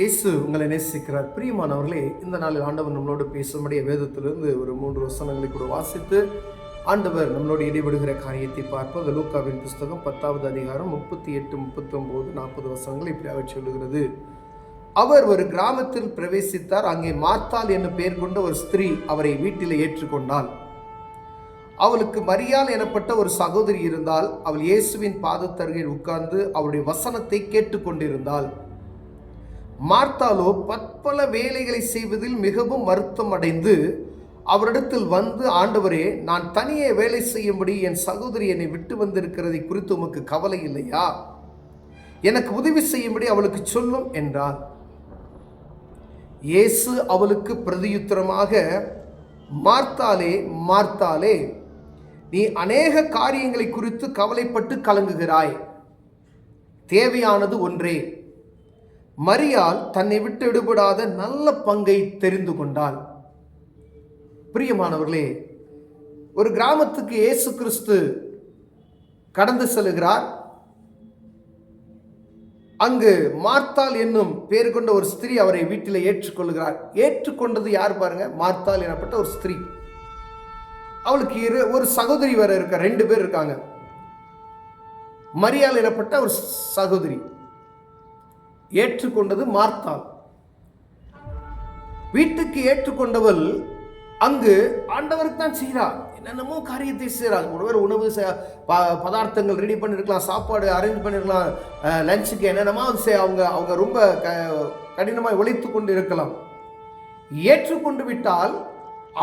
இயேசு உங்களை நேசிக்கிறார். பிரியமானவர்களே, இந்த நாளில் ஆண்டவர் நம்மளோடு பேசும்படிய வேதத்திலிருந்து ஒரு 3 வசனங்களை கூட வாசித்து ஆண்டவர் நம்மளோடு இடைபடுகிற காரியத்தை பார்ப்போம். அது லூக்காவின் புஸ்தகம் 10வது அதிகாரம் 38, 39, 40 வசனங்கள் இப்படியாக சொல்லுகிறது. அவர் ஒரு கிராமத்தில் பிரவேசித்தார். அங்கே மார்த்தாள் என்னும் பெயர் கொண்ட ஒரு ஸ்திரீ அவரை வீட்டில் ஏற்றுக்கொண்டாள். அவளுக்கு மரியாள் எனப்பட்ட ஒரு சகோதரி இருந்தால். அவள் இயேசுவின் பாதத்தருகில் உட்கார்ந்து அவருடைய வசனத்தை கேட்டுக்கொண்டிருந்தாள். மார்த்தாளோ பற்பல வேலைகளை செய்வதில் மிகவும் வருத்தம் அடைந்து அவரிடத்தில் வந்து, ஆண்டவரே, நான் தனியே வேலை செய்யும்படி என் சகோதரி என்னை விட்டு வந்திருக்கிறதை குறித்து உமக்கு கவலை இல்லையா? எனக்கு உதவி செய்யும்படி அவளுக்கு சொல்லும் என்றார். இயேசு அவளுக்கு பிரதியுத்தரமாக, மார்த்தாளே, மார்த்தாளே, நீ அநேக காரியங்களை குறித்து கவலைப்பட்டு கலங்குகிறாய். தேவையானது ஒன்றே. மரியாள் தன்னை விட்டு எடுபடாத நல்ல பங்கை தெரிந்து கொண்டாள். பிரியமானவர்களே, ஒரு கிராமத்துக்கு இயேசு கிறிஸ்து கடந்து செல்கிறார். அங்கு மார்த்தாள் என்னும் பேர் கொண்ட ஒரு ஸ்திரீ அவரை வீட்டில் ஏற்றுக்கொள்கிறார். ஏற்றுக்கொண்டது யார் பாருங்க? மார்த்தாள் எனப்பட்ட ஒரு ஸ்திரீ. அவளுக்கு ஒரு சகோதரி வேற இருக்க, 2 பேர் இருக்காங்க. மரியாள் எனப்பட்ட ஒரு சகோதரி. ஏற்றுக்கொண்டது மார்த்தாள். வீட்டுக்கு ஏற்றுக்கொண்டவள் அங்கு ஆண்டவருக்கு தான் செய்கிறார். என்னென்னமோ காரியத்தை செய்கிறார். ஒருவர் உணவு பதார்த்தங்கள் ரெடி பண்ணிருக்கலாம், சாப்பாடு அரேஞ்ச் பண்ணிருக்கலாம், லஞ்சுக்கு என்னென்னமோ அவங்க ரொம்ப கடினமாக உழைத்து கொண்டு இருக்கலாம். ஏற்றுக்கொண்டு விட்டால்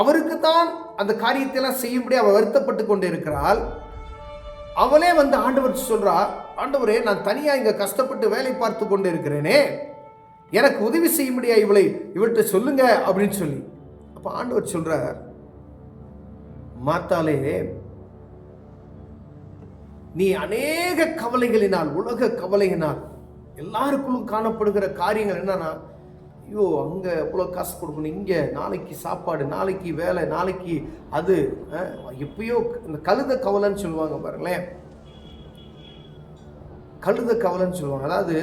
அவருக்கு தான் அந்த காரியத்தையெல்லாம் செய்யும்படி அவள் வருத்தப்பட்டு கொண்டு இருக்கிறாள். அவளே வந்து ஆண்டவர் சொல்றா, ஆண்டவரே, நான் தனியா இங்க கஷ்டப்பட்டு வேலை பார்த்து கொண்டு இருக்கிறேனே, எனக்கு உதவி செய்யும்படியா இவள்கிட்ட சொல்லுங்க அப்படின்னு சொல்லி. அப்ப ஆண்டவர் சொல்றார், மார்த்தாளே, நீ அநேக கவலைகளினால், உலக கவலையினால், எல்லாருக்குள்ளும் காணப்படுகிற காரியங்கள் என்னன்னா, ஐயோ, அங்க இவ்வளவு காசு கொடுக்கணும், இங்க நாளைக்கு சாப்பாடு, நாளைக்கு வேலை, நாளைக்கு அது, எப்பயோ இந்த கழுத கவலைன்னு சொல்லுவாங்க பாருங்களேன். கழுத கவலைன்னு சொல்லுவாங்க. அதாவது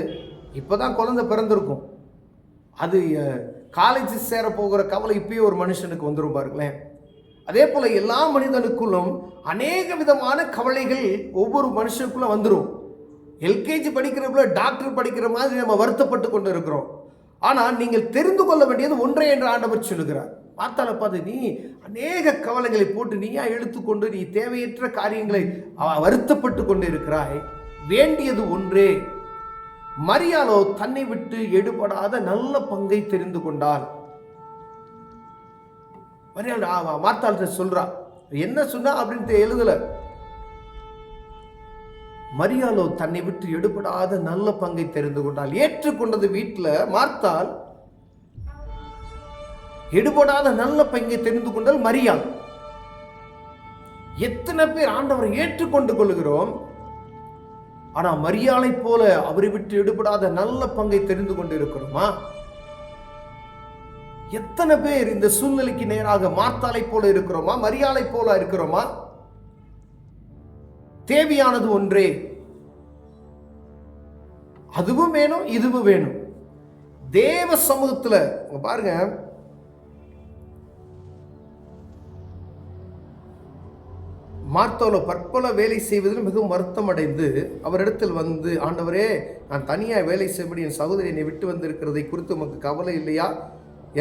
இப்பதான் குழந்தை பிறந்திருக்கும், அது காலேஜ் சேர போகிற கவலை இப்பயே ஒரு மனுஷனுக்கு வந்துடும் பாருங்களேன். அதே போல எல்லா மனிதனுக்குள்ளும் அநேக விதமான கவலைகள் ஒவ்வொரு மனுஷனுக்குள்ள வந்துடும். எல்கேஜி படிக்கிறப்ப டாக்டர் படிக்கிற மாதிரி நம்ம வருத்தப்பட்டு கொண்டு இருக்கிறோம். ஆனால் நீங்கள் தெரிந்து கொள்ள வேண்டியது ஒன்றே என்று ஆண்டவர் சொல்லுகிறார். மார்த்தாளை பார்த்து, நீ அநேக கவலைகளை போட்டு நீயா எடுத்துக்கொண்டு நீ தேவையற்ற காரியங்களை வருத்தப்பட்டு கொண்டு இருக்கிறாய். வேண்டியது ஒன்றே. மரியாளோ தன்னை விட்டு எடுபடாத நல்ல பங்கை தெரிந்து கொண்டாள். மரியாள் மார்த்தாள் சொல்றா, என்ன சொன்னா அப்படின்னு எழுதல. மரியாளோ தன்னை விட்டு எடுபடாத நல்ல பங்கை தெரிந்து கொண்டாள். ஏற்றுக்கொண்டது வீட்டில் மார்த்தாள். எடுபடாத நல்ல பங்கை தெரிந்து கொண்டால் மரியாள். எத்தனை பேர் ஆண்டவரை ஏற்றுக்கொண்டு கொள்கிறோம், ஆனா மரியாளை போல அவரை விட்டு எடுபடாத நல்ல பங்கை தெரிந்து கொண்டு இருக்கிறோமா? எத்தனை பேர் இந்த சூழ்நிலைக்கு நேராக மார்த்தாளை போல இருக்கிறோமா, மரியாளை போல இருக்கிறோமா? தேவையானது ஒன்றே. அதுவும் வேணும், இதுவும் வேணும். தேவ சமூகத்துல பாருங்க, மார்த்தாளோ பற்பல வேலை செய்வதில் மிகவும் வருத்தம் அடைந்து அவரிடத்தில் வந்து, ஆண்டவரே, நான் தனியா வேலை செய்யும்படி என் சகோதரி என்னை விட்டு வந்திருக்கிறதை குறித்து உமக்கு கவலை இல்லையா?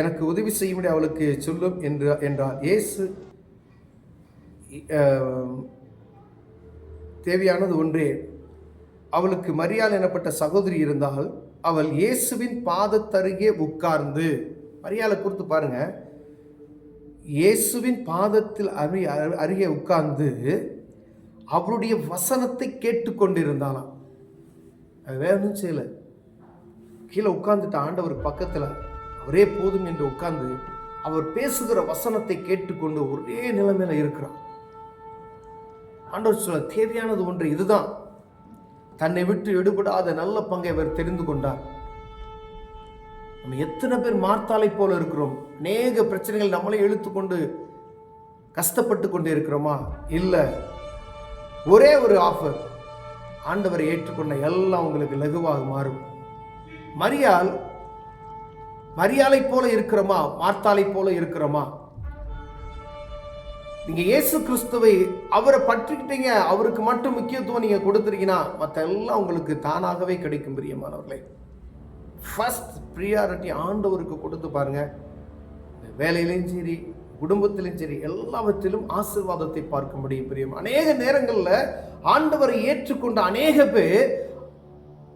எனக்கு உதவி செய்யும்படி அவளுக்கு சொல்லும் என்றார். இயேசு, தேவையானது ஒன்றே. அவளுக்கு மரியாள் எனப்பட்ட சகோதரி இருந்தால். அவள் இயேசுவின் பாதத்தருகே உட்கார்ந்து, மரியாளை குறித்து பாருங்க, இயேசுவின் பாதத்தில் அருகே உட்கார்ந்து அவருடைய வசனத்தை கேட்டுக்கொண்டிருந்தாளாம். அது வேற ஒன்றும் செய்யல, கீழே உட்கார்ந்துட்ட ஆண்டவர் பக்கத்தில் அவரே போதும் என்று உட்கார்ந்து அவர் பேசுகிற வசனத்தை கேட்டுக்கொண்டு ஒரே நிலைமையில இருக்கிறார். ஆண்டவர் சொல்ல, தேவையானது ஒன்று இதுதான். தன்னை விட்டு எடுபடாத நல்ல பங்கை அவர் தெரிந்து கொண்டார். நம்ம எத்தனை பேர் மார்த்தாளை போல இருக்கிறோம்? அநேக பிரச்சனைகள் நம்மளே இழுத்துக்கொண்டு கஷ்டப்பட்டு கொண்டு இருக்கிறோமா? இல்லை. ஒரே ஒரு ஆஃபர், ஆண்டவரை ஏற்றுக்கொண்ட எல்லாம் உங்களுக்கு லகுவாக மாறும். மரியாள் மரியாளை போல இருக்கிறோமா, மார்த்தாளை போல இருக்கிறோமா? நீங்க இயேசு கிறிஸ்துவை அவரை பற்றிக்கிட்டீங்க, அவருக்கு மட்டும் முக்கியத்துவம் நீங்க கொடுத்துட்டீங்கன்னா மற்ற எல்லாம் உங்களுக்கு தானாகவே கிடைக்கும். பிரியமானவர்களே, ஃபர்ஸ்ட் ப்ரியாரிட்டி ஆண்டவருக்கு கொடுத்து பாருங்க. வேலையிலும் சரி, குடும்பத்திலும் சரி, எல்லாவற்றிலும் ஆசீர்வாதத்தை பார்க்க முடியும். பிரியம், அநேக நேரங்களில் ஆண்டவரை ஏற்றுக்கொண்ட அநேக பேர்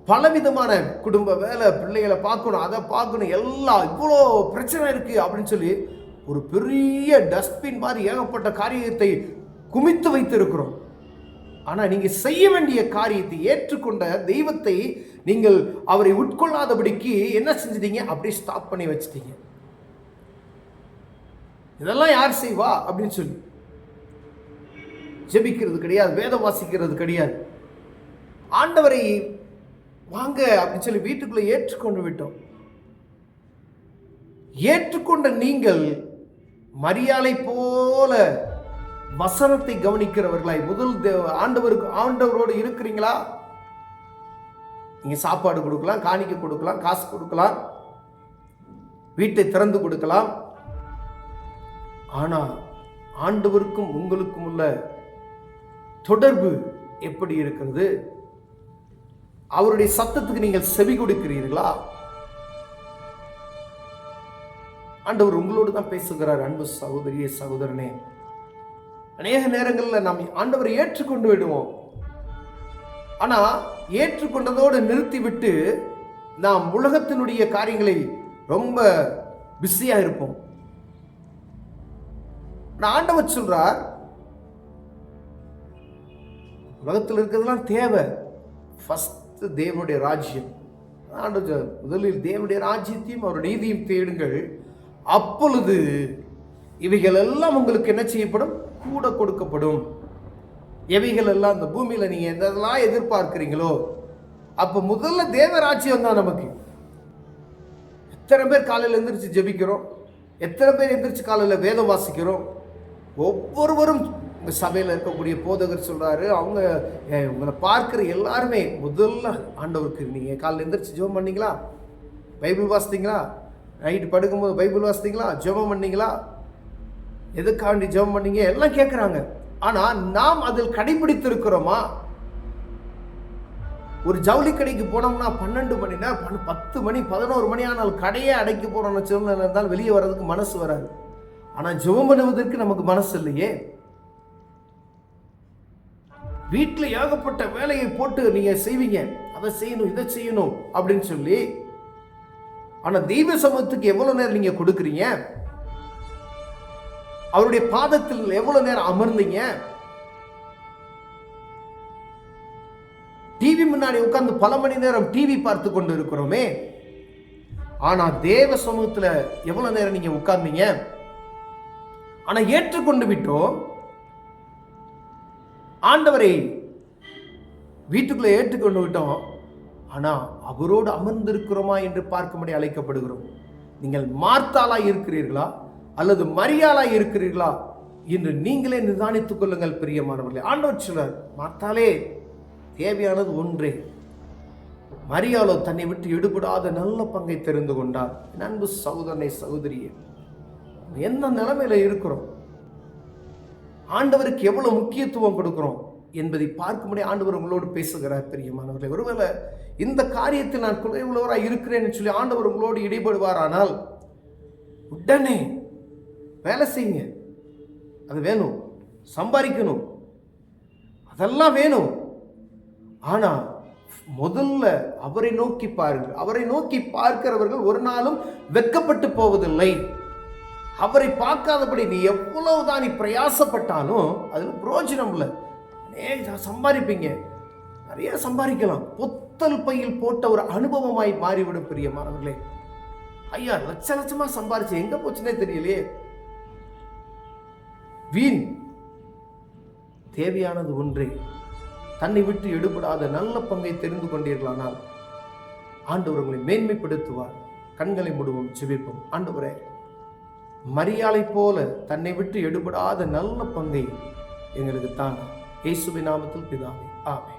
பலவிதமான குடும்ப வேலை, பிள்ளைகளை பார்க்கணும், அதை பார்க்கணும், எல்லாம் இவ்வளோ பிரச்சனை இருக்கு அப்படின்னு சொல்லி ஒரு பெரிய டஸ்ட்பின் மாதிரி ஏகப்பட்ட காரியத்தை குமித்து வைத்திருக்கிறோம். ஆனால் நீங்கள் செய்ய வேண்டிய காரியத்தை, ஏற்றுக்கொண்ட தெய்வத்தை நீங்கள் அவரை உட்கொள்ளாதபடிக்கு என்ன செஞ்சிட்டீங்க? அப்படியே ஸ்டாப் பண்ணி வச்சிட்டீங்க. இதெல்லாம் யார் செய்வா அப்படின்னு சொல்லி ஜெபிக்கிறது கிடையாது, வேதம் வாசிக்கிறது கிடையாது. ஆண்டவரை வாங்க அப்படின்னு சொல்லி வீட்டுக்குள்ள ஏற்றுக்கொண்டு விட்டோம். ஏற்றுக்கொண்ட நீங்கள் மரியாளை போல வசனத்தை கவனிக்கிறவர்களாய் முதல் ஆண்டவரோடு இருக்கிறீங்களா? நீங்க சாப்பாடு கொடுக்கலாம், காணிக்கை கொடுக்கலாம், காசு கொடுக்கலாம், வீட்டை திறந்து கொடுக்கலாம். ஆனா ஆண்டவருக்கும் உங்களுக்கும் உள்ள தொடர்பு எப்படி இருக்கிறது? அவருடைய சத்தத்துக்கு நீங்கள் செவி கொடுக்கிறீர்களா? ஆண்டவர் உங்களோடு தான் பேசுகிறார். அன்பு சகோதரியே, சகோதரனே, அநேக நேரங்களில் நாம் ஆண்டவரை ஏற்றுக்கொண்டு விடுவோம். ஆனா ஏற்றுக்கொண்டதோடு நிறுத்திவிட்டு நாம் உலகத்தினுடைய காரியங்களை ரொம்ப பிஸியா இருப்போம். ஆண்டவர் சொல்றார், உலகத்தில் இருக்கிறதுலாம் தேவை, ஃபர்ஸ்ட் தேவனுடைய ராஜ்யம். ஆண்டவர் முதலில் தேவனுடைய ராஜ்யத்தையும் அவர் நீதியும் தேடுங்கள், அப்பொழுது இவைகள் எல்லாம் உங்களுக்கு என்ன செய்யப்படும்? கூட கொடுக்கப்படும். எவைகள் எல்லாம் இந்த பூமியில நீங்க எதெல்லாம் எதிர்பார்க்கிறீங்களோ, அப்ப முதல்ல தேவராஜ்யம் தான் நமக்கு. எத்தனை பேர் காலையில் எந்திரிச்சு ஜெபிக்கிறோம்? எத்தனை பேர் எந்திரிச்சு காலையில் வேதம் வாசிக்கிறோம்? ஒவ்வொருவரும் இந்த சபையில் இருக்கக்கூடிய போதகர் சொல்றாரு, அவங்க உங்களை பார்க்கிற எல்லாருமே முதல்ல ஆண்டவருக்கு நீங்க காலையில் எந்திரிச்சு ஜெபம் பண்ணீங்களா? பைபிள் வாசித்தீங்களா? நைட்டு படுக்கும்போது பைபிள் வாசித்தீங்களா? ஜெபம் பண்ணீங்களா? எதுக்காண்டி ஜெபம் பண்ணீங்க? எல்லாம் கேட்குறாங்க. ஆனால் நாம் அதில் கடைபிடித்திருக்கிறோமா? ஒரு ஜவுளி கடைக்கு போனோம்னா 12 மணினா 10 மணி 11 மணி ஆனால் கடையே அடைக்க போறோம்னு சூழ்நிலை இருந்தால் வெளியே வர்றதுக்கு மனசு வராது. ஆனால் ஜெபம் பண்ணுவதற்கு நமக்கு மனசு இல்லையே. வீட்டில் ஏகப்பட்ட வேலையை போட்டு நீங்க செய்வீங்க, அதை செய்யணும், இதை செய்யணும் அப்படின்னு சொல்லி. ஆனா தெய்வ சமூகத்துக்கு எவ்வளவு நேரம் நீங்க கொடுக்குறீங்க? அவருடைய பாதத்தில் எவ்வளவு நேரம் அமர்ந்தீங்க? டிவி முன்னாடி உட்கார்ந்து பல மணி நேரம் டிவி பார்த்து கொண்டு இருக்கிறோமே, ஆனா தேவ சமூகத்துல எவ்வளவு நேரம் நீங்க உட்கார்ந்தீங்க? ஆனா ஏற்றுக்கொண்டு விட்டோம். ஆண்டவரை வீட்டுக்குள்ள ஏற்றுக்கொண்டு விட்டோம். ஆனா அவரோடு அமர்ந்திருக்கிறோமா என்று பார்க்கும்படி அழைக்கப்படுகிறோம். நீங்கள் மார்த்தாளாய் இருக்கிறீர்களா அல்லது மரியாளாய் இருக்கிறீர்களா என்று நீங்களே நிதானித்துக் கொள்ளுங்கள். பிரியமானவர்களே, ஆண்டவர் சொல்றார், மார்த்தாளே தேவையானது ஒன்றே, மரியாளோ தன்னை விட்டு எடுபடாத நல்ல பங்கை தெரிந்து கொண்டார். அன்பு சகோதரனை, சகோதரியே, என்ன நிலைமையில இருக்கிறோம்? ஆண்டவருக்கு எவ்வளவு முக்கியத்துவம் கொடுக்கிறோம் என்பதை பார்க்கும்படி ஆண்டவர் உங்களோடு பேசுகிறார். பிரியமானவர்களே, ஒருவேளை இந்த காரியத்தில் நான் குறைவுள்ளவராக இருக்கிறேன்னு சொல்லி ஆண்டவர் உங்களோடு ஈடுபடுவாரானால் உடனே வேலை செய்யுங்க. அது வேணும், சம்பாதிக்கணும், அதெல்லாம் வேணும். ஆனா முதல்ல அவரை நோக்கி பாருங்கள். அவரை நோக்கி பார்க்கிறவர்கள் ஒரு நாளும் வெட்கப்பட்டு போவதில்லை. அவரை பார்க்காதபடி நீ எவ்வளவுதான் நீ பிரயாசப்பட்டாலும் அதுல பிரயோஜனம் இல்லை. சம்பாதிப்பீங்க, நிறைய சம்பாதிக்கலாம், பொத்தல் பையில் போட்ட ஒரு அனுபவமாய் மாறிவிடும். பிரியமானவர்களே, ஐயா லட்ச லட்சமா சம்பாதிச்சு எங்க போச்சுன்னே தெரியலையே. வீண். தேவையானது ஒன்றே, தன்னை விட்டு எடுபடாத நல்ல பங்கை தெரிந்து கொண்டீர்களானால் ஆண்டவர் உங்களை மேன்மைப்படுத்துவார். கண்களை மூடுவோம், ஜெபிப்போம். ஆண்டவரே, மரியாளை போல தன்னை விட்டு எடுபடாத நல்ல பங்கை எங்களுக்கு தாங்க. இயேசுவின் நாமத்தில் பிதாவே, ஆமென்.